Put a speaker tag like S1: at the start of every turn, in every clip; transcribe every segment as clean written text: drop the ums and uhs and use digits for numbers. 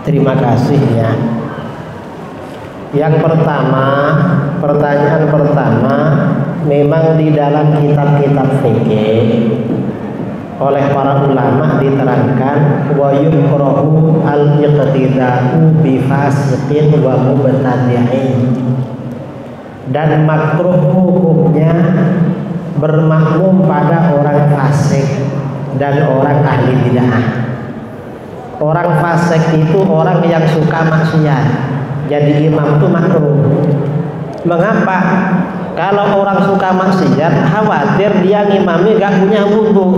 S1: Terima kasih ya. Yang pertama, pertanyaan pertama, memang di dalam kitab-kitab fikih oleh para ulama diterangkan wa yukrahu al-iqtida'u bi fasiqin wa mubtadi'in, dan makruh hukumnya bermakmum pada orang fasik dan orang ahli bid'ah. Orang fasik itu orang yang suka maksiat, jadi imam itu makruh. Mengapa? Kalau orang suka maksiat, khawatir dia ngimami gak punya wudu.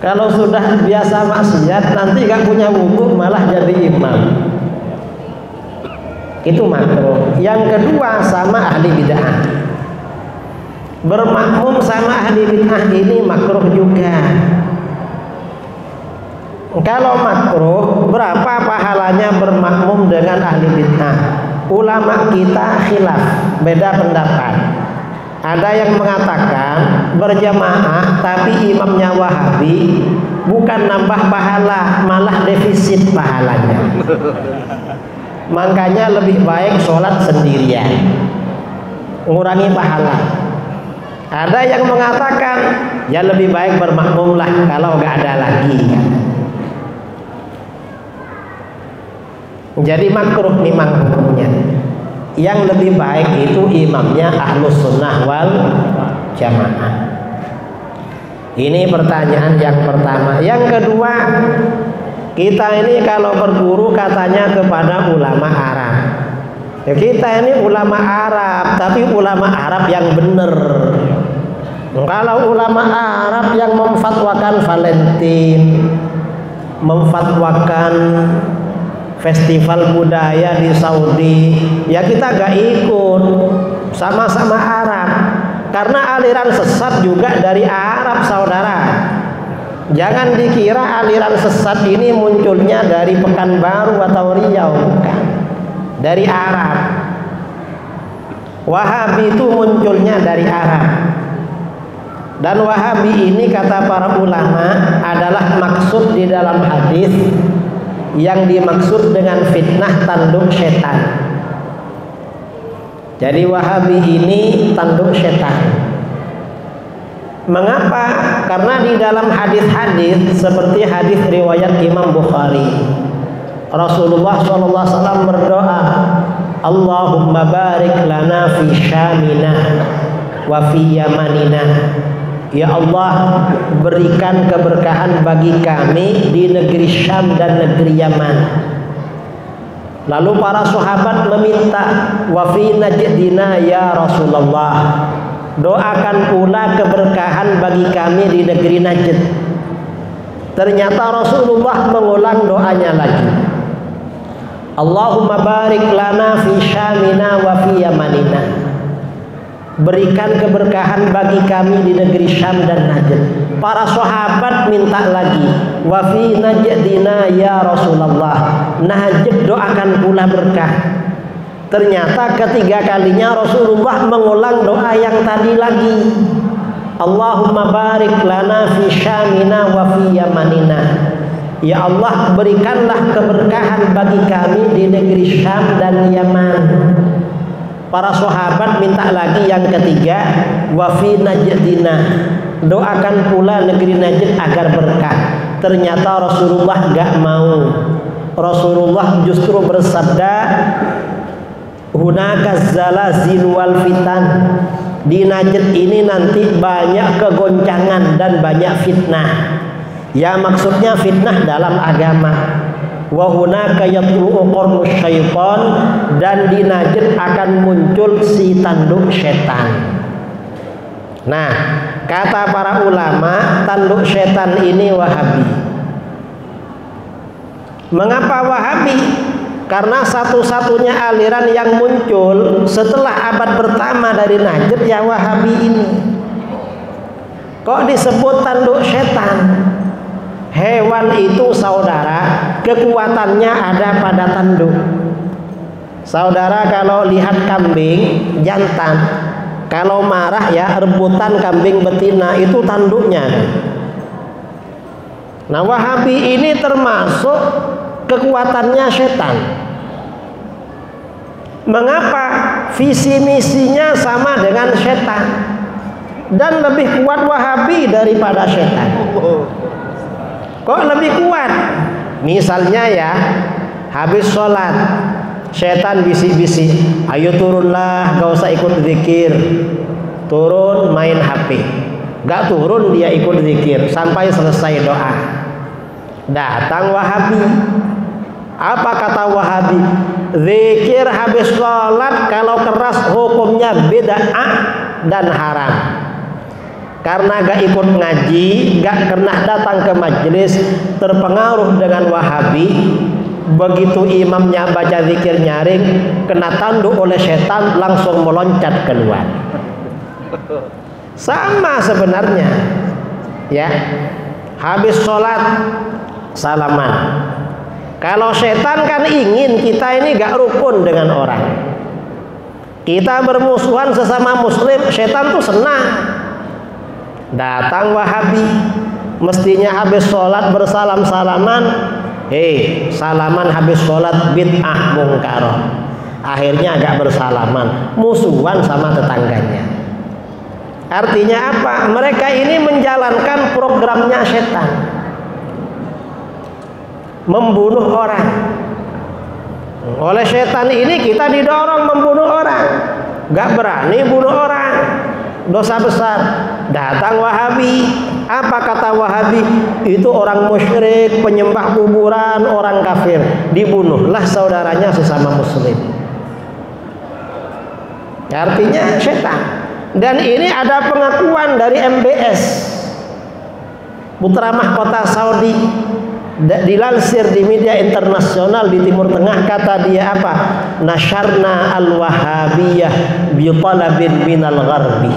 S1: Kalau sudah biasa maksiat, nanti gak punya wudu malah jadi imam. Itu makruh. Yang kedua, sama ahli bid'ah. Bermakmum sama ahli bid'ah ini makruh juga. Kalau makruh, berapa pahalanya bermakmum dengan ahli bid'ah? Ulama kita khilaf, beda pendapat. Ada yang mengatakan berjamaah tapi imamnya Wahabi, bukan nambah pahala, malah defisit pahalanya. Makanya lebih baik sholat sendirian, ngurangi pahala. Ada yang mengatakan ya lebih baik bermakmum lah kalau nggak ada lagi. Jadi makruh memang hukumnya. Yang lebih baik itu imamnya ahlus sunnah wal jamaah. Ini pertanyaan yang pertama. Yang kedua, kita ini kalau berguru katanya kepada ulama Arab. Ya, kita ini ulama Arab, tapi ulama Arab yang benar. Kalau ulama Arab yang memfatwakan Valentine, memfatwakan festival budaya di Saudi, ya kita gak ikut, sama-sama Arab, karena aliran sesat juga dari Arab, saudara. Jangan dikira aliran sesat ini munculnya dari Pekanbaru atau Riau, bukan, dari Arab. Wahabi itu munculnya dari Arab, dan Wahabi ini kata para ulama adalah maksud di dalam hadis yang dimaksud dengan fitnah tanduk setan. Jadi Wahabi ini tanduk setan. Mengapa? Karena di dalam hadis-hadis seperti hadis riwayat Imam Bukhari, Rasulullah SAW berdoa, Allahumma barik lana fi syamina wa fi yamanina. Ya Allah, berikan keberkahan bagi kami di negeri Syam dan negeri Yaman. Lalu para sahabat meminta, wa fi najdina ya Rasulullah, doakan pula keberkahan bagi kami di negeri Najd. Ternyata Rasulullah mengulang doanya lagi, Allahumma barik lana fi syamina wa fi yamanina. Berikan keberkahan bagi kami di negeri Syam dan Najd. Para sahabat minta lagi, wa fi najdina ya Rasulullah, Najd doakan pula berkah. Ternyata ketiga kalinya Rasulullah mengulang doa yang tadi lagi, Allahumma barik lana fi syamina wa fi yamanina. Ya Allah, berikanlah keberkahan bagi kami di negeri Syam dan Yaman. Para sahabat minta lagi yang ketiga, wa fi najdina, doakan pula negeri Najd agar berkah. Ternyata Rasulullah gak mau. Rasulullah justru bersabda, hunaka zalazil wal fitan. Di Najd ini nanti banyak kegoncangan dan banyak fitnah. Ya, maksudnya fitnah dalam agama. Wa hunaka yatlu'u qarnus syaitan, dan di Najd akan muncul si tanduk setan. Nah, kata para ulama, tanduk setan ini Wahabi. Mengapa Wahabi? Karena satu-satunya aliran yang muncul setelah abad pertama dari Najd ya Wahabi ini. Kok disebut tanduk setan? Hewan itu saudara, kekuatannya ada pada tanduk. Saudara kalau lihat kambing jantan, kalau marah ya rebutan kambing betina, itu tanduknya. Nah, Wahabi ini termasuk kekuatannya setan. Mengapa? Visi misinya sama dengan setan, dan lebih kuat Wahabi daripada setan. Kok lebih kuat? Misalnya ya, habis sholat setan bisik-bisik, ayo turunlah, gak usah ikut zikir, turun main HP. Gak turun dia ikut zikir sampai selesai doa. Datang Wahabi. Apa kata Wahabi? Zikir habis sholat kalau keras hukumnya bid'ah dan haram. Karena gak ikut ngaji, gak pernah datang ke majelis, terpengaruh dengan Wahabi. Begitu imamnya baca zikir nyaring, kena tanduk oleh setan, langsung meloncat keluar. Sama sebenarnya, ya. Habis sholat salaman. Kalau setan kan ingin kita ini gak rukun dengan orang. Kita bermusuhan sesama muslim, setan tuh senang. Datang Wahabi, mestinya habis sholat bersalam-salaman. Salaman habis sholat bid'ah mungkaroh. Akhirnya agak bersalaman, musuhan sama tetangganya. Artinya apa? Mereka ini menjalankan programnya setan, membunuh orang. Oleh setan ini kita didorong membunuh orang, gak berani bunuh orang, dosa besar. Datang Wahabi. Apa kata Wahabi? Itu orang musyrik, penyembah kuburan, orang kafir, dibunuhlah saudaranya sesama muslim. Artinya setan. Dan ini ada pengakuan dari MBS, putra mahkota Saudi, dilansir di media internasional di Timur Tengah. Kata dia apa? Nasyarna al-wahabiyah bi talabin minal gharbi.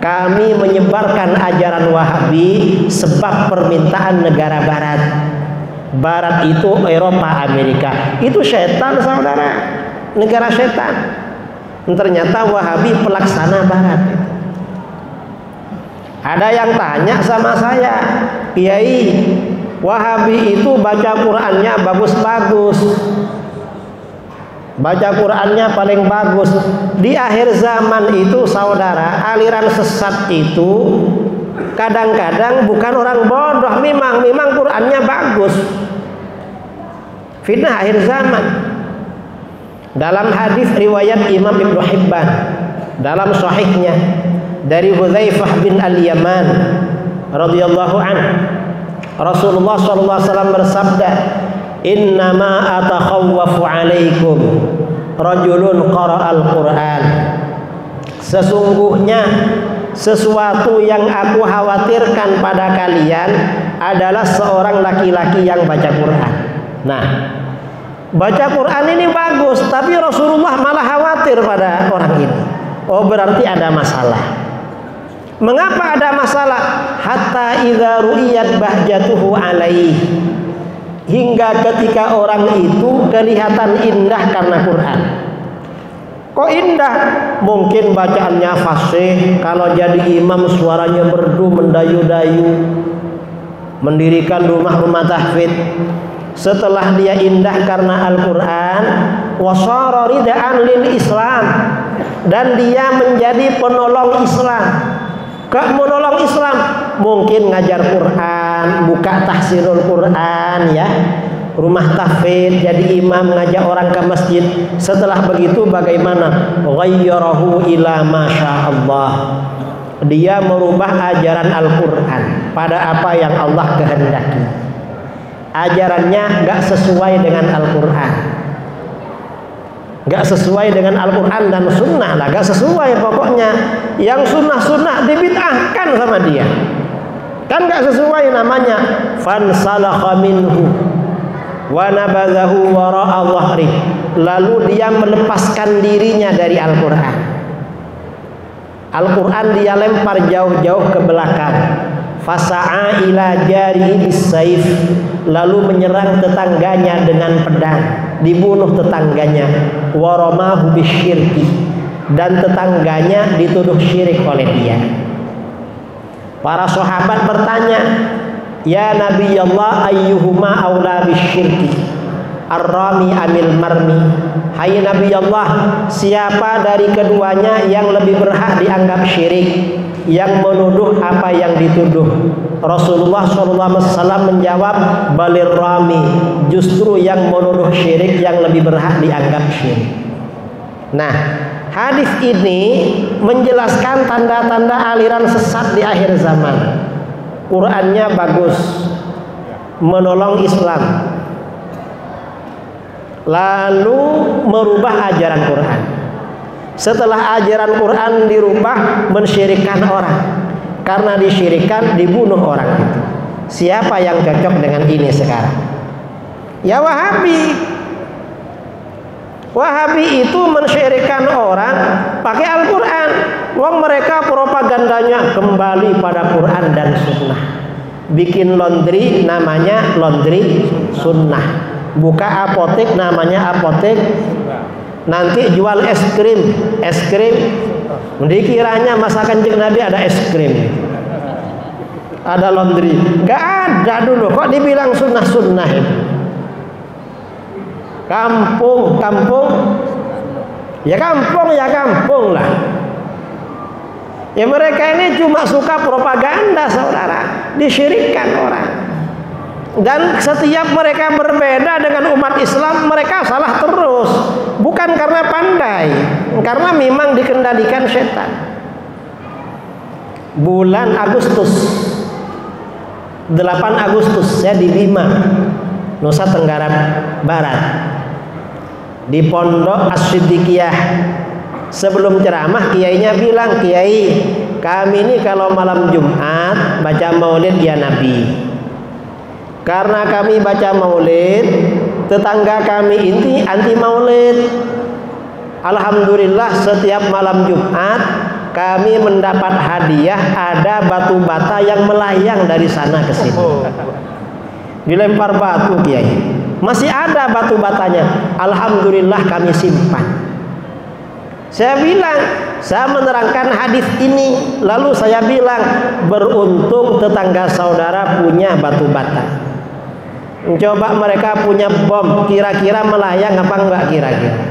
S1: Kami menyebarkan ajaran Wahabi sebab permintaan negara barat. Barat itu Eropa, Amerika. Itu setan, saudara, negara setan. Ternyata Wahabi pelaksana barat. Ada yang tanya sama saya, Kiai, Wahabi itu baca Qur'annya bagus-bagus, baca Qur'annya paling bagus. Di akhir zaman itu, saudara, aliran sesat itu kadang-kadang bukan orang bodoh, memang Qur'annya bagus. Fitnah akhir zaman. Dalam hadis riwayat Imam Ibnu Hibban dalam sahihnya dari Hudzaifah bin Al-Yaman radhiyallahu anhu, Rasulullah sallallahu alaihi wasallam bersabda, "Innama atakhawwafu 'alaikum rajulun qara'al Qur'an." Sesungguhnya sesuatu yang aku khawatirkan pada kalian adalah seorang laki-laki yang baca Quran. Nah, baca Quran ini bagus, tapi Rasulullah malah khawatir pada orang ini. Oh, berarti ada masalah. Mengapa ada masalah? Hatta idza ru'iyat bahjatuhu alaih. Hingga ketika orang itu kelihatan indah karena Quran. Kok indah? Mungkin bacaannya fasih, kalau jadi imam suaranya merdu mendayu-dayu, mendirikan rumah-rumah tahfidz. Setelah dia indah karena Al-Quran, wasara ridaan lil Islam, dan dia menjadi penolong Islam. Gak menolong Islam, mungkin ngajar Quran, buka tahsirul Quran, ya, rumah tahfidz, jadi imam ngajak orang ke masjid. Setelah begitu bagaimana? Ghayyarahu ila masyaallah. Dia merubah ajaran Al-Quran pada apa yang Allah kehendaki. Ajarannya gak sesuai dengan Al-Quran, gak sesuai dengan Al-Quran dan sunnah lah, gak sesuai pokoknya. Yang sunnah-sunnah dibid'ahkan sama dia, kan gak sesuai namanya. Fansalakha minhu wa nabadhahu wara'a dhahri. Lalu dia melepaskan dirinya dari Al-Quran. Al-Quran dia lempar jauh-jauh ke belakang. Fasa'a ila jarihi bis-saif, lalu menyerang tetangganya dengan pedang, dibunuh tetangganya. Waramahu bisyirki, dan tetangganya dituduh syirik oleh dia. Para sahabat bertanya, Ya Nabi Allah ayyuhuma aula bisyirki ar-rami amil marmi. Hai Nabi Allah, siapa dari keduanya yang lebih berhak dianggap syirik, yang menuduh apa yang dituduh? Rasulullah SAW menjawab, balir rami, justru yang menuduh syirik yang lebih berhak dianggap syirik. Nah, hadis ini menjelaskan tanda-tanda aliran sesat di akhir zaman. Qurannya bagus, menolong Islam, lalu merubah ajaran Quran. Setelah ajaran Quran dirubah, mensyirikkan orang. Karena disyirikkan, dibunuh orang itu. Siapa yang cocok dengan ini sekarang? Ya Wahabi. Wahabi itu mensyirikkan orang pakai Al-Quran. Wong mereka propagandanya kembali pada Quran dan Sunnah. Bikin laundry namanya laundry Sunnah. Buka apotek namanya apotek. Nanti jual es krim. Dikiranya masakan Kanjeng Nabi ada es krim, ada laundry. Gak ada dulu. Kok dibilang sunnah itu? Kampung lah. Ya mereka ini cuma suka propaganda, saudara. Disyirikkan orang. Dan setiap mereka berbeda dengan umat Islam, mereka salah terus. Bukan karena pandai, karena memang dikendalikan setan. Bulan Agustus, 8 Agustus, saya di Bima, Nusa Tenggara Barat, di Pondok As-Siddiqiyah. Sebelum ceramah, kiainya bilang, Kiai, kami ini kalau malam Jumat baca maulid ya Nabi. Karena kami baca maulid, tetangga kami ini anti maulid. Alhamdulillah setiap malam Jumat kami mendapat hadiah, ada batu bata yang melayang dari sana ke sini. Dilempar batu, Kiai. Masih ada batu batanya. Alhamdulillah kami simpan. Saya bilang, saya menerangkan hadis ini, lalu saya bilang, beruntung tetangga saudara punya batu bata. Coba mereka punya bom, kira-kira melayang apa enggak kira-kira?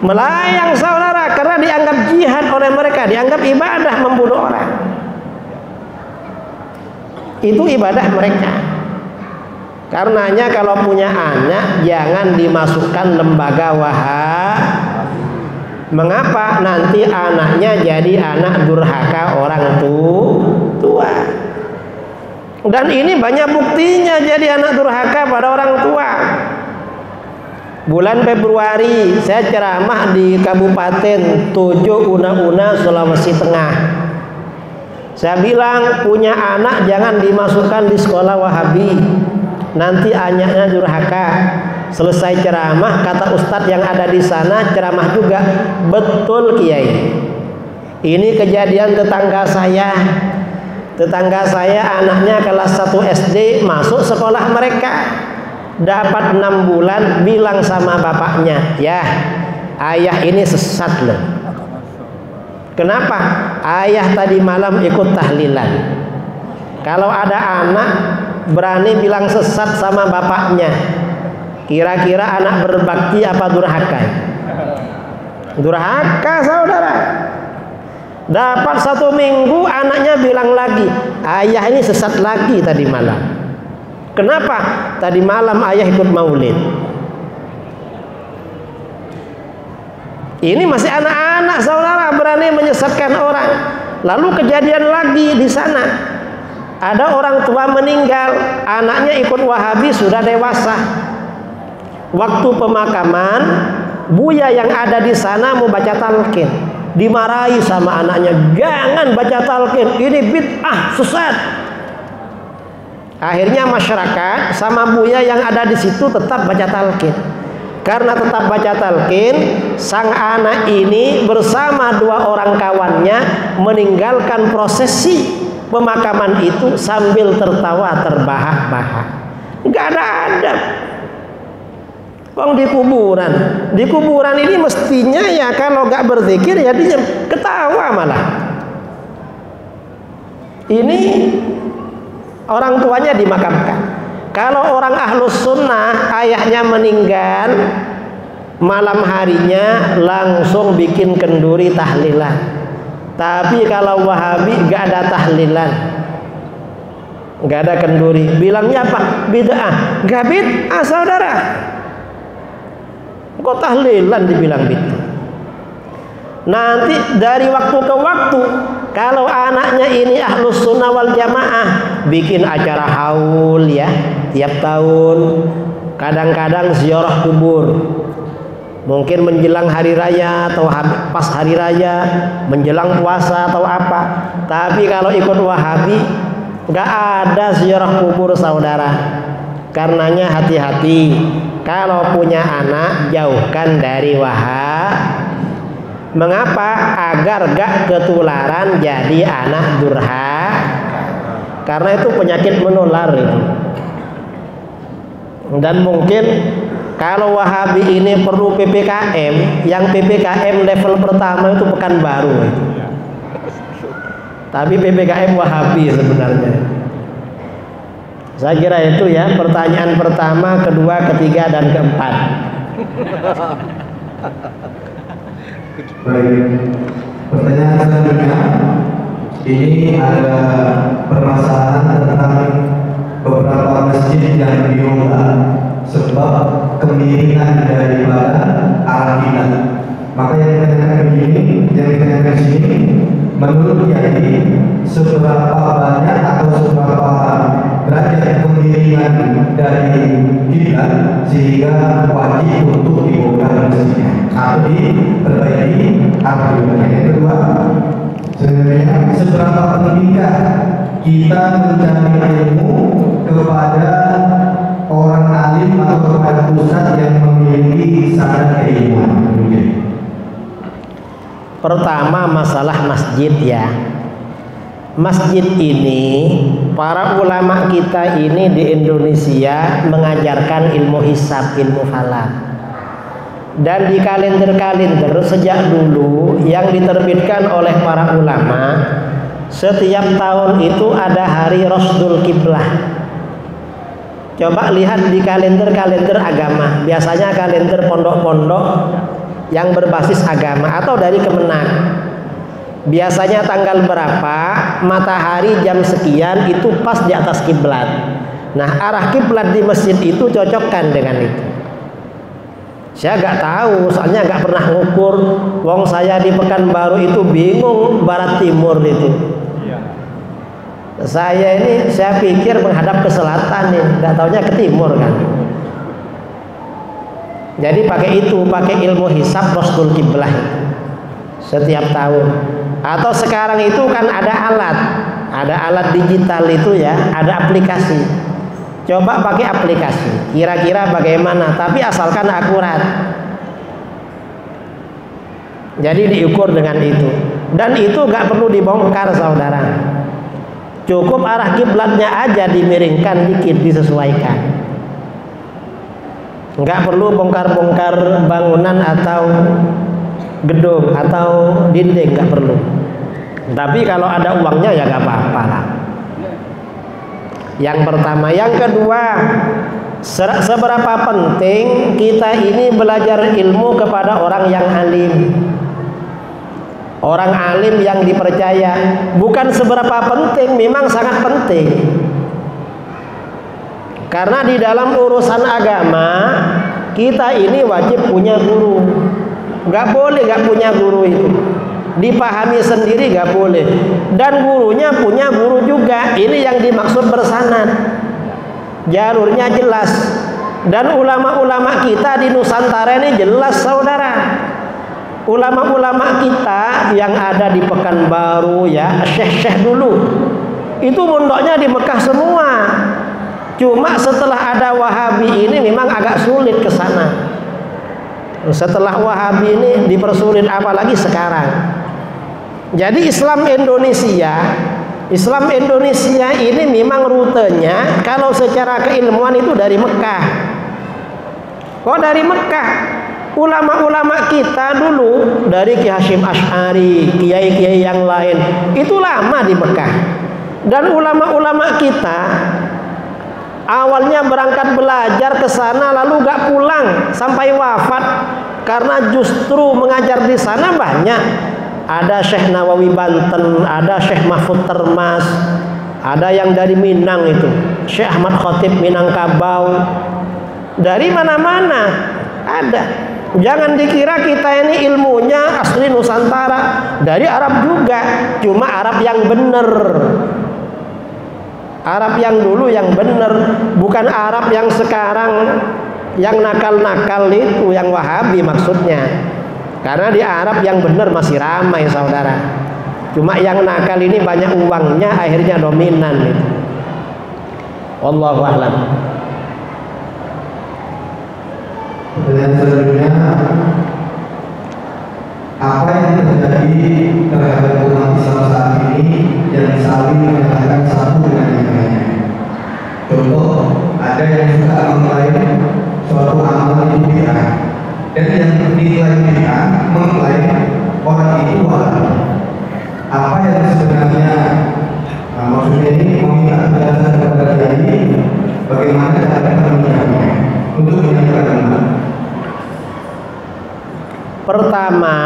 S1: Melayang, saudara, karena dianggap jihad oleh mereka, dianggap ibadah membunuh orang. Itu ibadah mereka. Karenanya kalau punya anak jangan dimasukkan lembaga Wahabi. Mengapa? Nanti anaknya jadi anak durhaka orang tua. Dan ini banyak buktinya jadi anak durhaka pada orang tua. Bulan Februari saya ceramah di Kabupaten Tojo Una, Sulawesi Tengah. Saya bilang punya anak jangan dimasukkan di sekolah Wahabi. Nanti anaknya durhaka. Selesai ceramah, kata ustadz yang ada di sana, ceramah juga, betul Kiai. Ini kejadian tetangga saya. Tetangga saya anaknya kelas 1 SD masuk sekolah mereka. Dapat 6 bulan, bilang sama bapaknya, ya ayah ini sesat loh. Kenapa? Ayah tadi malam ikut tahlilan. Kalau ada anak berani bilang sesat sama bapaknya, kira-kira anak berbakti apa durhaka? Durhaka, saudara. Dapat 1 minggu anaknya bilang lagi, ayah ini sesat lagi tadi malam. Kenapa? Tadi malam ayah ikut maulid. Ini masih anak-anak, saudara, berani menyesatkan orang. Lalu kejadian lagi di sana. Ada orang tua meninggal, anaknya ikut Wahabi, sudah dewasa. Waktu pemakaman, buya yang ada di sana mau baca talqin. Dimarahi sama anaknya, jangan baca talqin, ini bid'ah, sesat. Akhirnya masyarakat sama buya yang ada di situ tetap baca talqin. Karena tetap baca talqin, sang anak ini bersama 2 orang kawannya meninggalkan prosesi pemakaman itu sambil tertawa terbahak-bahak. Nggak ada adab. Wong di kuburan ini mestinya ya kalau nggak berzikir ya dia ketawa malah. Ini orang tuanya dimakamkan. Kalau orang ahlus sunnah ayahnya meninggal, malam harinya langsung bikin kenduri tahlilan. Tapi kalau Wahabi gak ada tahlilan, gak ada kenduri. Bilangnya apa? Bid'ah. Gak bid'ah saudara. Kok tahlilan dibilang bid'ah? Nanti dari waktu ke waktu, kalau anaknya ini ahlus sunnah wal jamaah, bikin acara haul ya tiap tahun. Kadang-kadang ziarah kubur, mungkin menjelang hari raya atau pas hari raya, menjelang puasa atau apa. Tapi kalau ikut Wahabi gak ada ziarah kubur saudara. Karenanya hati-hati, kalau punya anak jauhkan dari Wahabi. Mengapa? Agar gak ketularan jadi anak durhaka. Karena itu penyakit menular itu. Dan mungkin kalau Wahabi ini perlu PPKM, yang PPKM level pertama itu Pekanbaru. Tapi PPKM Wahabi sebenarnya. Saya kira itu ya pertanyaan pertama, kedua, ketiga, dan keempat.
S2: Baik, pertanyaan selanjutnya ini ada permasalahan tentang beberapa masjid yang diubah sebab kemiringan daripada arah kiblat. Maka yang ditanyakan sini, menurut Kiai, seberapa banyak atau seberapa derajat kemiringan dari kiblat sehingga wajib untuk dibongkar masjidnya atau diperbaiki arah kiblatnya. Yang kedua, sebenarnya seberapa pentingkah kita mencari ilmu kepada orang alim atau kepada ustaz yang memiliki sanad keilmuan?
S1: Pertama masalah masjid ya. Masjid ini, para ulama kita ini di Indonesia mengajarkan ilmu hisab, ilmu falak. Dan di kalender-kalender sejak dulu yang diterbitkan oleh para ulama, setiap tahun itu ada hari Rasdul Kiblah. Coba lihat di kalender-kalender agama, biasanya kalender pondok-pondok yang berbasis agama atau dari Kemenak. Biasanya tanggal berapa, matahari jam sekian itu pas di atas kiblat. Nah, arah kiblat di masjid itu cocokkan dengan itu. Saya nggak tahu, soalnya nggak pernah ngukur. Wong saya di Pekanbaru itu bingung barat timur itu. Saya pikir menghadap ke selatan nih, nggak taunya ke timur kan. Jadi pakai ilmu hisab Rasdul Kiblah setiap tahun. Atau sekarang itu kan ada alat digital itu ya, ada aplikasi. Coba pakai aplikasi, kira-kira bagaimana? Tapi asalkan akurat. Jadi diukur dengan itu. Dan itu gak perlu dibongkar saudara. Cukup arah kiblatnya aja dimiringkan dikit, disesuaikan. Nggak perlu bongkar-bongkar bangunan atau gedung atau dinding, nggak perlu. Tapi kalau ada uangnya ya nggak apa-apa lah. Yang pertama. Yang kedua, seberapa penting kita ini belajar ilmu kepada orang yang alim, orang alim yang dipercaya. Bukan seberapa penting, memang sangat penting. Karena di dalam urusan agama kita ini wajib punya guru. Gak boleh gak punya guru itu. Dipahami sendiri gak boleh. Dan gurunya punya guru juga. Ini yang dimaksud bersanad. Jalurnya jelas. Dan ulama-ulama kita di Nusantara ini jelas saudara. Ulama-ulama kita yang ada di Pekanbaru ya, syekh-syekh dulu, itu mondoknya di Mekah semua. Cuma setelah ada Wahabi ini memang agak sulit ke sana. Setelah Wahabi ini dipersulit, apalagi sekarang. Jadi Islam Indonesia ini memang rutenya kalau secara keilmuan itu dari Mekah. Kok dari Mekah? Ulama-ulama kita dulu dari Ki Hasyim Asy'ari, kiai-kiai yang lain itu lama di Mekah. Dan ulama-ulama kita awalnya berangkat belajar ke sana lalu gak pulang sampai wafat karena justru mengajar di sana banyak. Ada Syekh Nawawi Banten, ada Syekh Mahfud Termas, ada yang dari Minang itu, Syekh Ahmad Khotib Minangkabau. Dari mana-mana ada. Jangan dikira kita ini ilmunya asli Nusantara, dari Arab juga, cuma Arab yang benar. Arab yang dulu yang benar, bukan Arab yang sekarang yang nakal-nakal itu, yang Wahabi maksudnya. Karena di Arab yang benar masih ramai saudara. Cuma yang nakal ini banyak uangnya, akhirnya dominan itu. Wallahu a'lam.
S2: Pertanyaan selanjutnya, apa yang terjadi terhadap umat Islam saat ini yang saling menyalahkan satu dengan yang lainnya? Contoh, ada yang suka mengklaim suatu amalan itu bid'ah, dan yang diklaim bid'ah mengklaim orang itu wali. Apa yang sebenarnya maksudnya ini meminta penjelasan kepada kiai bagaimana cara menyikapinya untuk menyatukan umat.
S1: Pertama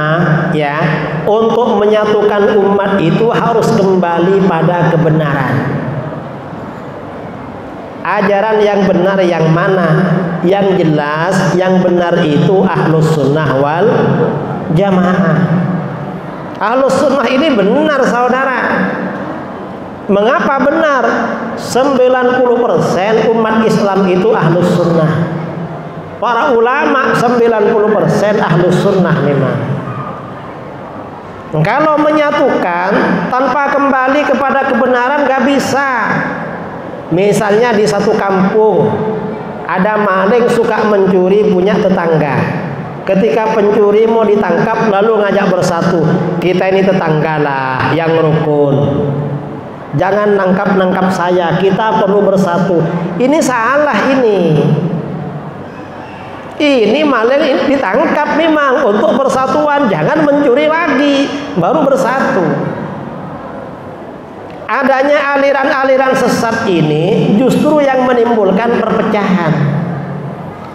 S1: ya, untuk menyatukan umat itu harus kembali pada kebenaran. Ajaran yang benar yang mana? Yang jelas yang benar itu Ahlus Sunnah wal Jamaah. Ahlus Sunnah ini benar saudara. Mengapa benar? 90% umat Islam itu Ahlus Sunnah. Para ulama 90% Ahlus Sunnah memang. Kalau menyatukan tanpa kembali kepada kebenaran gak bisa. Misalnya di satu kampung ada maling suka mencuri punya tetangga. Ketika pencuri mau ditangkap lalu ngajak bersatu, kita ini tetangga lah yang rukun, jangan nangkap saya, kita perlu bersatu. Ini salah ini. Ini maling ditangkap memang untuk persatuan, jangan mencuri lagi, baru bersatu. Adanya aliran-aliran sesat ini justru yang menimbulkan perpecahan.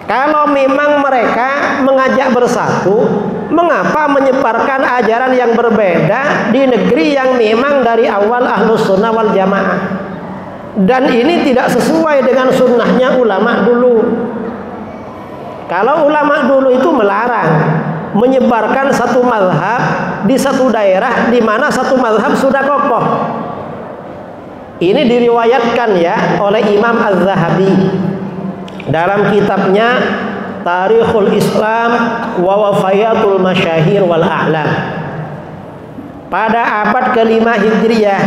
S1: Kalau memang mereka mengajak bersatu, mengapa menyebarkan ajaran yang berbeda di negeri yang memang dari awal Ahlus Sunnah wal Jamaah? Dan ini tidak sesuai dengan sunnahnya ulama dulu. Kalau ulama dulu itu melarang menyebarkan satu mazhab di satu daerah di mana satu mazhab sudah kokoh. Ini diriwayatkan ya oleh Imam Az-Zahabi dalam kitabnya Tarikhul Islam wa Wafayatul Masyahir wal A'lam. Pada abad ke-5 Hijriah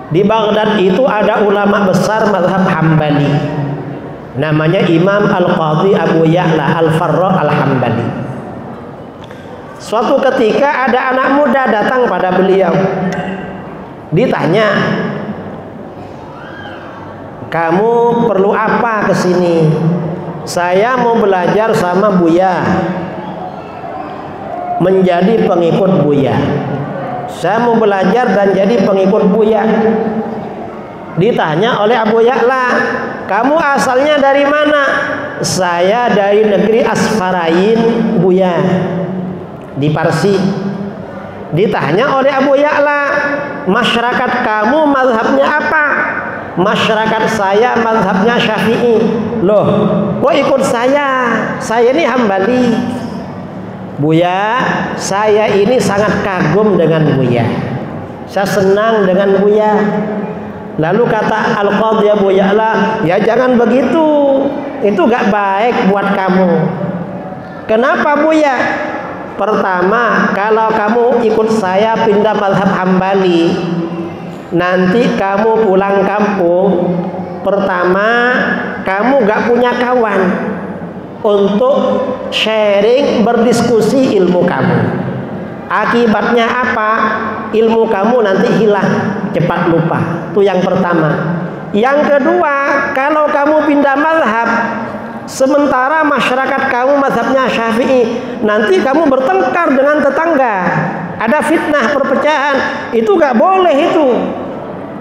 S1: di Baghdad itu ada ulama besar mazhab Hambali. Namanya Imam Al-Qadhi Abu Ya'la Al-Farra Al-Hambali. Suatu ketika ada anak muda datang pada beliau. Ditanya, kamu perlu apa ke sini? Saya mau belajar sama Buya, menjadi pengikut Buya. Saya mau belajar dan jadi pengikut Buya. Ditanya oleh Abu Ya'la, kamu asalnya dari mana? Saya dari negeri Asfarain Buya, di Parsi. Ditanya oleh Abu Ya'la, masyarakat kamu mazhabnya apa? Masyarakat saya mazhabnya Syafi'i. Loh, kok ikut saya? Saya ini Hambali. Buya, saya ini sangat kagum dengan Buya. Saya senang dengan Buya. Lalu kata Al-Qadhi Abu Ya'la, ya jangan begitu. Itu gak baik buat kamu. Kenapa Buya? Pertama, kalau kamu ikut saya pindah mazhab Hambali, nanti kamu pulang kampung, pertama kamu gak punya kawan untuk sharing, berdiskusi ilmu kamu. Akibatnya apa? Ilmu kamu nanti hilang, cepat lupa. Itu yang pertama. Yang kedua, kalau kamu pindah mazhab, sementara masyarakat kamu mazhabnya Syafi'i, nanti kamu bertengkar dengan tetangga. ada fitnah perpecahan, itu nggak boleh itu.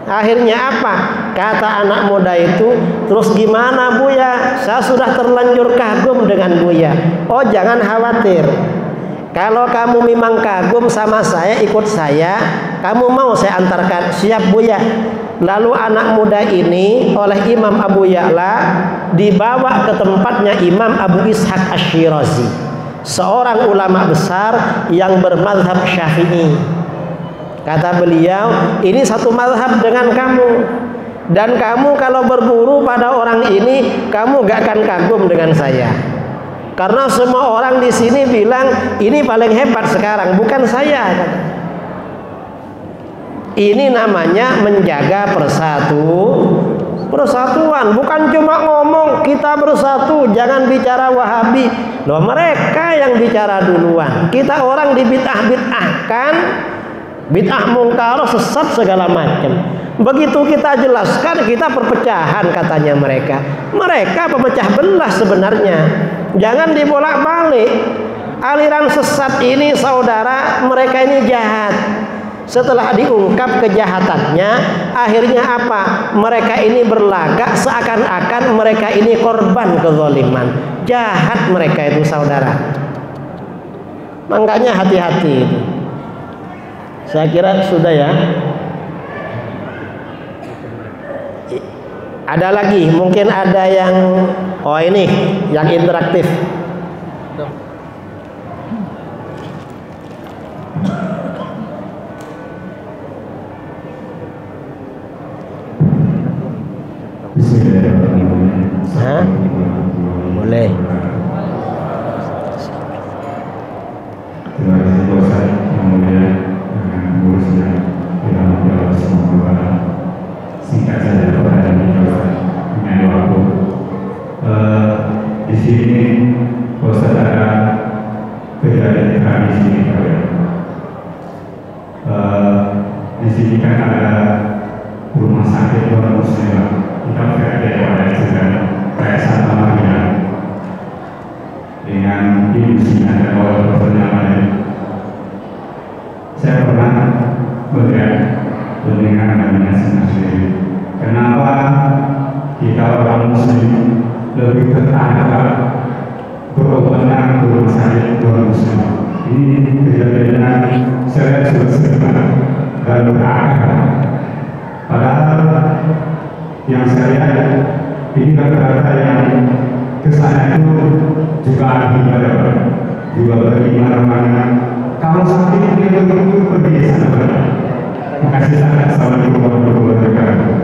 S1: Akhirnya apa? Kata anak muda itu, terus gimana Buya? Saya sudah terlanjur kagum dengan Buya. Oh jangan khawatir. Kalau kamu memang kagum sama saya, ikut saya. Kamu mau saya antarkan? Siap Buya. Lalu anak muda ini oleh Imam Abu Ya'la dibawa ke tempatnya Imam Abu Ishaq Asy-Syirazi, seorang ulama besar yang bermazhab Syafi'i. Kata beliau, ini satu mazhab dengan kamu, dan kamu kalau berguru pada orang ini, kamu gak akan kagum dengan saya, karena semua orang di sini bilang ini paling hebat sekarang, bukan saya. Ini namanya menjaga persatuan, bukan cuma ngomong kita bersatu, jangan bicara Wahabi. Loh, mereka yang bicara duluan, kita orang dibid'ah-bid'ahkan, bid'ah mungkar, sesat segala macam. Begitu kita jelaskan, kita perpecahan katanya mereka. Mereka pemecah belah sebenarnya. Jangan dibolak-balik. Aliran sesat ini saudara, mereka ini jahat. Setelah diungkap kejahatannya, akhirnya apa? Mereka ini berlagak seakan-akan mereka ini korban kezaliman. Jahat mereka itu saudara. Makanya hati-hati itu. Saya kira sudah ya. Ada lagi, mungkin ada yang ini yang interaktif. Hah? Boleh.
S3: Terima kasih Pak Ustaz yang mulia dengan urusnya dalam menjawab semua pertanyaan. Singkat saja pertanyaan ini Pak Ustaz dengan waktu. Di sini Pak Ustaz ada kejadian tragis ini Pak ya. Di sini kan ada rumah sakit orang Muslim. Kita berada pada sejarah kayak Santa Maria dengan ibunya dan orang lain. Saya pernah melihat dengan namanya sendiri. Kenapa kita orang Muslim lebih tertarik berobatnya ke rumah sakit orang Muslim? Ini kejadian saya sudah sering dan berakar. Padahal yang saya lihat ini kata-kata yang kesana itu juga ibadah, juga beriman. Kalau sakit dia betul pergi ke sana. Terima kasih sangat. Assalamualaikum warahmatullahi wabarakatuh.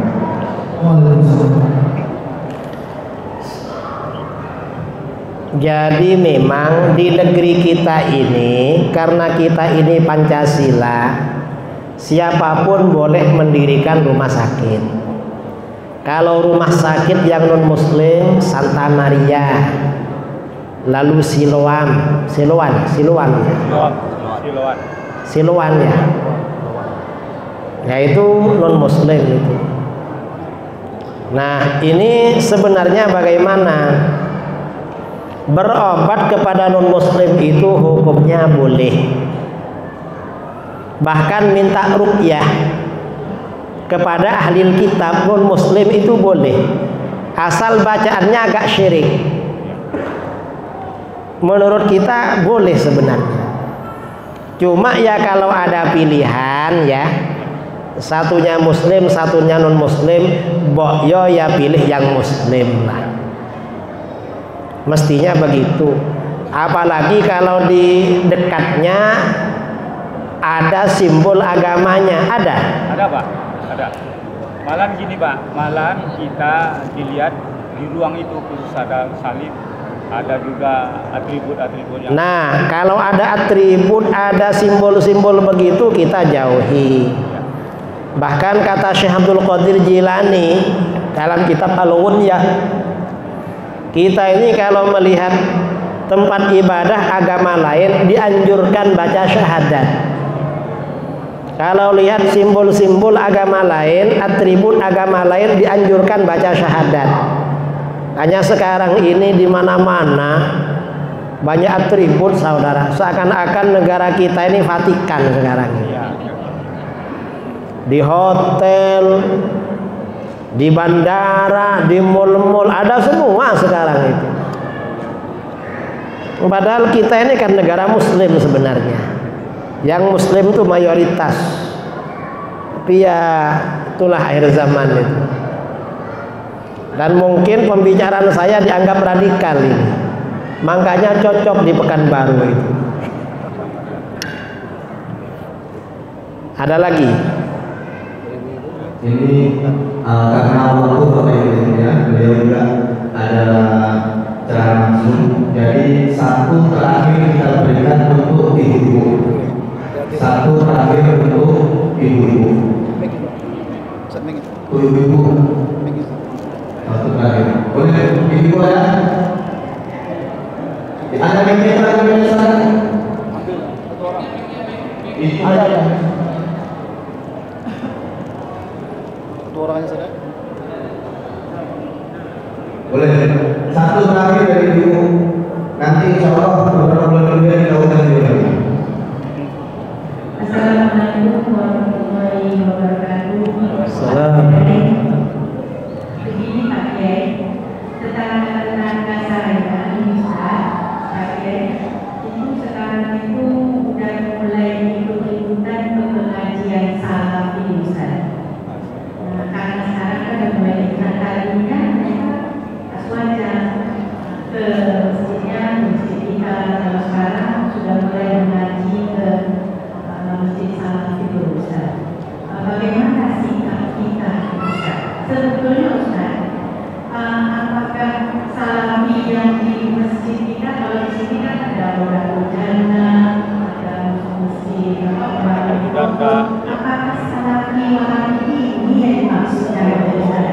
S1: Jadi memang di negeri kita ini, karena kita ini Pancasila, siapapun boleh mendirikan rumah sakit. Kalau rumah sakit yang non Muslim, Santa Maria, lalu Siloam ya, yaitu non Muslim itu. Nah ini sebenarnya bagaimana? Berobat kepada non Muslim itu hukumnya boleh, bahkan minta ruqyah kepada ahli kitab non Muslim itu boleh, asal bacaannya agak syirik. Menurut kita boleh sebenarnya. Cuma ya kalau ada pilihan ya, satunya Muslim, satunya non Muslim, yo ya pilih yang Muslim lah. Mestinya begitu. Apalagi kalau di dekatnya ada simbol agamanya, ada
S4: Pak. Ada. Malam gini Pak, malam kita dilihat di ruang itu khusus ada salib, ada juga atribut-atribut yang.
S1: Nah, kalau ada atribut, ada simbol-simbol begitu kita jauhi. Bahkan kata Syekh Abdul Qadir Jilani dalam kitab Al-Ghunyah, kita ini kalau melihat tempat ibadah agama lain dianjurkan baca syahadat. Kalau lihat simbol-simbol agama lain, atribut agama lain dianjurkan baca syahadat. Hanya sekarang ini di mana-mana Banyak atribut saudara. Seakan-akan negara kita ini Vatikan sekarang. Di hotel, di bandara, di mal-mal ada semua sekarang itu. Padahal kita ini kan negara Muslim sebenarnya. Yang Muslim itu mayoritas. Tapi ya itulah akhir zaman itu. Dan mungkin pembicaraan saya dianggap radikal ini. Makanya cocok di Pekanbaru itu. Ada lagi?
S2: Ini karena waktu Bapak Ibu ya, beliau juga ada cara langsung. Jadi satu terakhir kita berikan untuk ibu-ibu. Satu terakhir untuk ibu-ibu. Ibu-ibu. Satu terakhir. Boleh ibu ya? Ada meja lagi di sana. Ada. Satu orangnya sana. Boleh. Satu terakhir dari ibu. Nanti insya Allah beberapa bulan kemudian kita ulang lagi.
S5: Assalamualaikum warahmatullahi wabarakatuh.
S1: Assalamualaikum.
S5: Begini Pak Kiai, tetangga-tetangga saya ini Ustaz, Pak Kiai, itu sekarang itu udah mulai ikut-ikutan ke pengajian salafi Ustaz. Nah, karena sekarang kan udah mulai tadinya mereka aswaja ke masjidnya, masjid kita kalau sekarang sudah mulai mengaji ke masjid salafi Ustaz. Bagaimana sikap kita Ustaz? Sebetulnya Ustaz, apakah salafi yang di masjid kita, kalau di sini kan ada Rodatul Jannah, ada masjid apakah salafi wahabi ini yang dimaksudkan oleh Ustaz?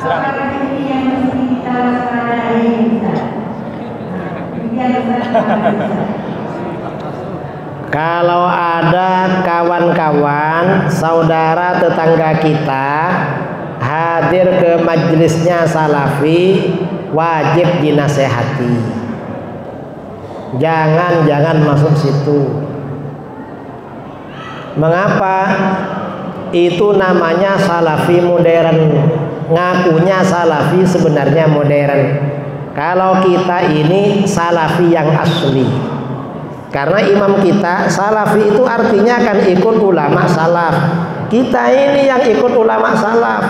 S5: Apakah ini yang mesti kita waspadai Ustaz?
S1: Kalau ada kawan-kawan, saudara tetangga kita hadir ke majelisnya salafi, wajib dinasehati. Jangan masuk situ. Mengapa? Itu namanya salafi modern. Ngakunya salafi, sebenarnya modern. Kalau kita ini salafi yang asli. Karena imam kita salafi itu artinya kan ikut ulama salaf. Kita ini yang ikut ulama salaf.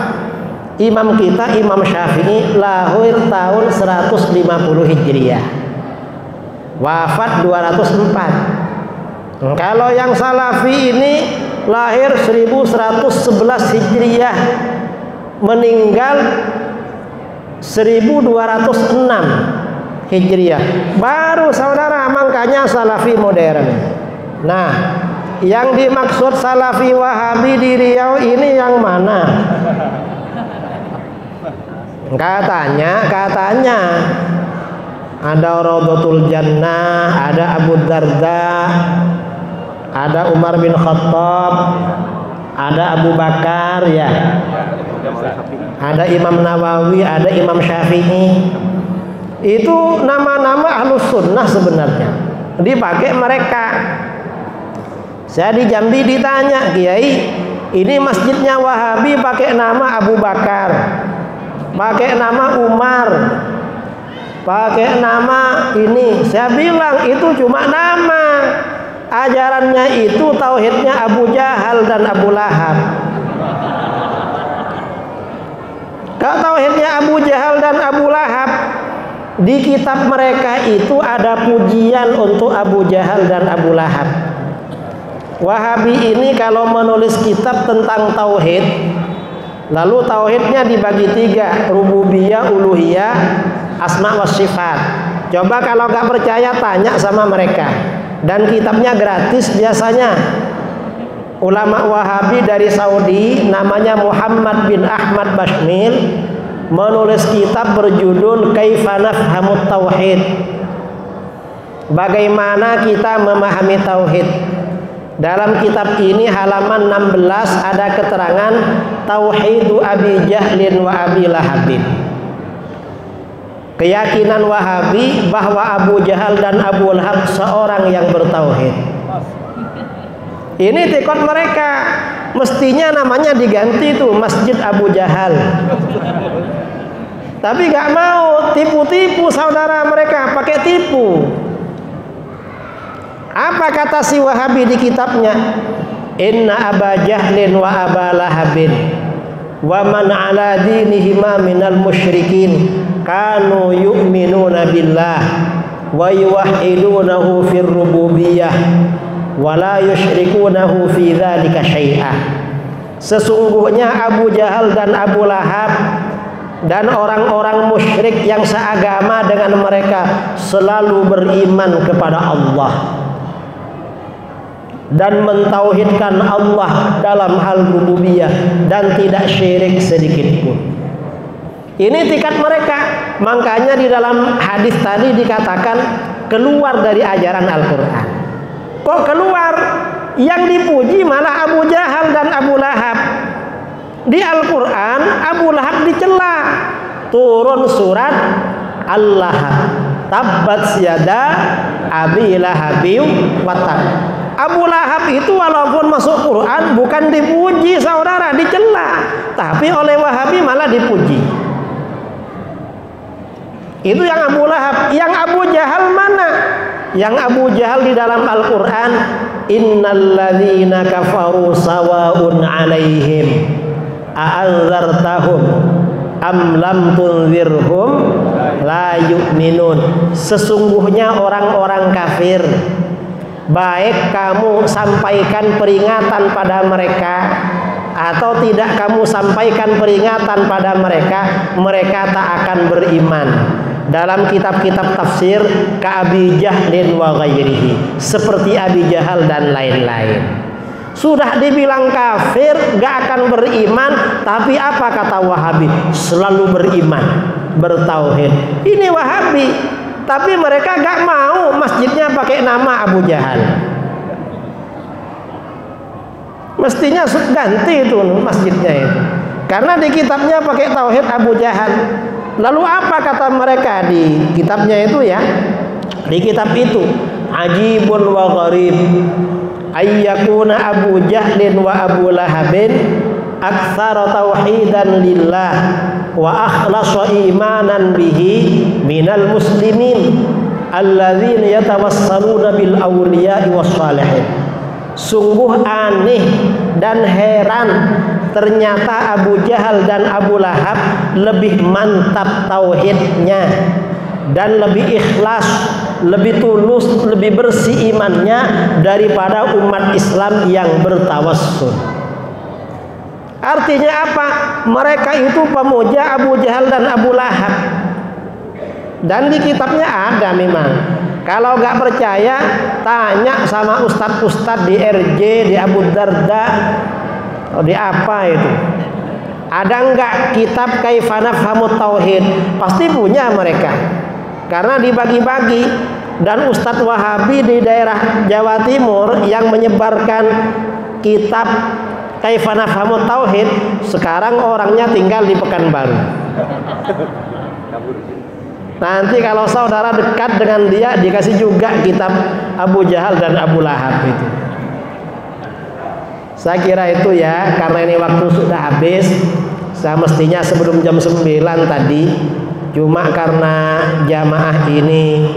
S1: Imam kita Imam Syafi'i lahir tahun 150 Hijriah. Wafat 204. Kalau yang salafi ini lahir 1111 Hijriah. Meninggal 1206 Hijriah. Baru saudara, makanya salafi modern. Nah, yang dimaksud salafi wahabi di Riau ini yang mana? Katanya ada Rodatul Jannah, ada Abu Darda, ada Umar bin Khattab, ada Abu Bakar ya. Ada Imam Nawawi, ada Imam Syafi'i. Itu nama-nama Ahlus Sunnah sebenarnya. Dipakai mereka. Saya di Jambi ditanya, Kiai, ini masjidnya Wahabi pakai nama Abu Bakar, pakai nama Umar, pakai nama ini. Saya bilang itu cuma nama. Ajarannya itu tauhidnya Abu Jahal dan Abu Lahab. Kalau tauhidnya Abu Jahal dan Abu Lahab, di kitab mereka itu ada pujian untuk Abu Jahal dan Abu Lahab. Wahabi ini kalau menulis kitab tentang tauhid, lalu tauhidnya dibagi 3, rububiyah, uluhiyah, asma wa sifat. Coba kalau nggak percaya tanya sama mereka. Dan kitabnya gratis biasanya. Ulama Wahabi dari Saudi namanya Muhammad bin Ahmad Bashmil menulis kitab berjudul Kaifa Nafhamut Tauhid. Bagaimana kita memahami tauhid. Dalam kitab ini halaman 16 ada keterangan tauhidu Abi Jahlin wa Abi Lahabin. Keyakinan Wahabi bahwa Abu Jahal dan Abu Lahab seorang yang bertauhid. Ini tikot mereka. Mestinya namanya diganti tuh Masjid Abu Jahal. Tapi gak mau, tipu-tipu saudara mereka, pakai tipu. Apa kata si Wahabi di kitabnya? Inna Aba Jahlin wa Aba Lahabin wa man ala dinihima minal musyrikin kanu yu'minuna billah wa yuwahhidunahu fir rububiyah wa la yusyrikunahu fi dzalika syai'ah. Sesungguhnya Abu Jahal dan Abu Lahab dan orang-orang musyrik yang seagama dengan mereka selalu beriman kepada Allah dan mentauhidkan Allah dalam hal rububiyah dan tidak syirik sedikit pun. Ini tingkat mereka. Makanya di dalam hadis tadi dikatakan keluar dari ajaran Al-Quran. Kok keluar? Yang dipuji malah Abu Jahal dan Abu Lahab. Di Al-Quran Abu Lahab dicela. Turun surat Al-Lahab, tabbat yada Abi Lahabin wa tab. Abu Lahab itu walaupun masuk Quran bukan dipuji saudara, dicela. Tapi oleh Wahabi malah dipuji. Itu yang Abu Lahab. Yang Abu Jahal mana? Yang Abu Jahal di dalam Al-Quran, innalladzina kafaru sawa'un alaihim a'anzartahum am lam tunzirhum la yu'minun. Sesungguhnya orang-orang kafir, baik kamu sampaikan peringatan pada mereka atau tidak kamu sampaikan peringatan pada mereka, mereka tak akan beriman. Dalam kitab-kitab tafsir Ka'abi Jahlin wa ghairihi, seperti Abi Jahal dan lain-lain. Sudah dibilang kafir, gak akan beriman, tapi apa kata Wahabi? Selalu beriman, bertauhid. Ini Wahabi. Tapi mereka gak mau masjidnya pakai nama Abu Jahal. Mestinya ganti itu masjidnya itu. Karena di kitabnya pakai tauhid Abu Jahal. Lalu apa kata mereka di kitabnya itu ya? Di kitab itu, ajibun wa gharib ayyakuna Abu Jahlin wa Abu Lahabin aktsara tauhidan lillah wa akhlasa imanan bihi minal muslimin alladzina yatawassaluna bil awliya'i was salihin. Sungguh aneh dan heran, ternyata Abu Jahal dan Abu Lahab lebih mantap tauhidnya dan lebih ikhlas, lebih tulus, lebih bersih imannya daripada umat Islam yang bertawassul. Artinya apa? Mereka itu pemuja Abu Jahal dan Abu Lahab. Dan di kitabnya ada memang. Kalau nggak percaya, tanya sama ustadz-ustadz di RJ, di Abu Darda, di apa itu. Ada nggak kitab Kaifana Fahmut Tauhid? Pasti punya mereka. Karena dibagi-bagi. Dan Ustadz Wahabi di daerah Jawa Timur yang menyebarkan kitab Kaifana Fahmut Tauhid, sekarang orangnya tinggal di Pekanbaru. Nanti kalau saudara dekat dengan dia, dikasih juga kitab Abu Jahal dan Abu Lahab itu. Saya kira itu ya, karena ini waktu sudah habis. Saya mestinya sebelum jam 9 tadi, cuma karena jamaah ini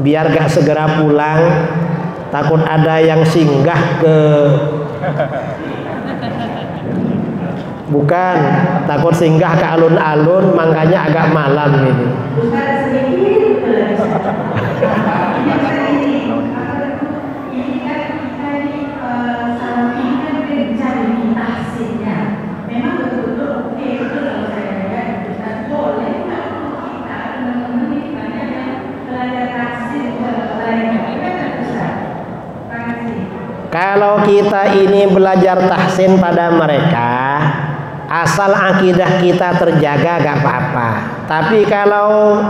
S1: biar gak segera pulang, takut ada yang singgah ke, bukan, takut singgah ke alun-alun, makanya agak malam ini. Kalau kita ini belajar tahsin pada mereka, asal akidah kita terjaga gak apa-apa. Tapi kalau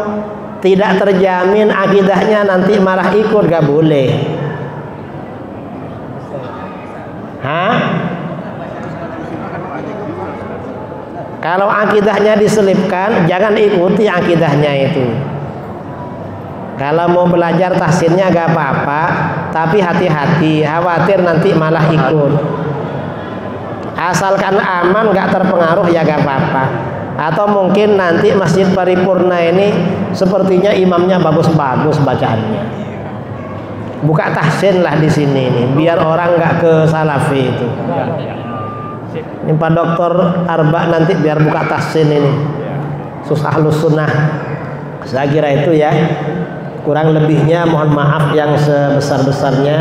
S1: tidak terjamin akidahnya, nanti malah ikut gak boleh. Hah? Kalau akidahnya diselipkan, jangan ikuti akidahnya itu. Kalau mau belajar tahsinnya gak apa-apa, tapi hati-hati, khawatir nanti malah ikut. Asalkan aman, gak terpengaruh ya gak apa-apa. Atau mungkin nanti Masjid Paripurna ini sepertinya imamnya bagus-bagus bacaannya. Buka tahsin lah di sini nih, biar orang gak ke salafi itu. Ini Pak Dokter Arba nanti biar buka tahsin ini. Ahlus Sunnah. Saya kira itu ya. Kurang lebihnya mohon maaf yang sebesar-besarnya.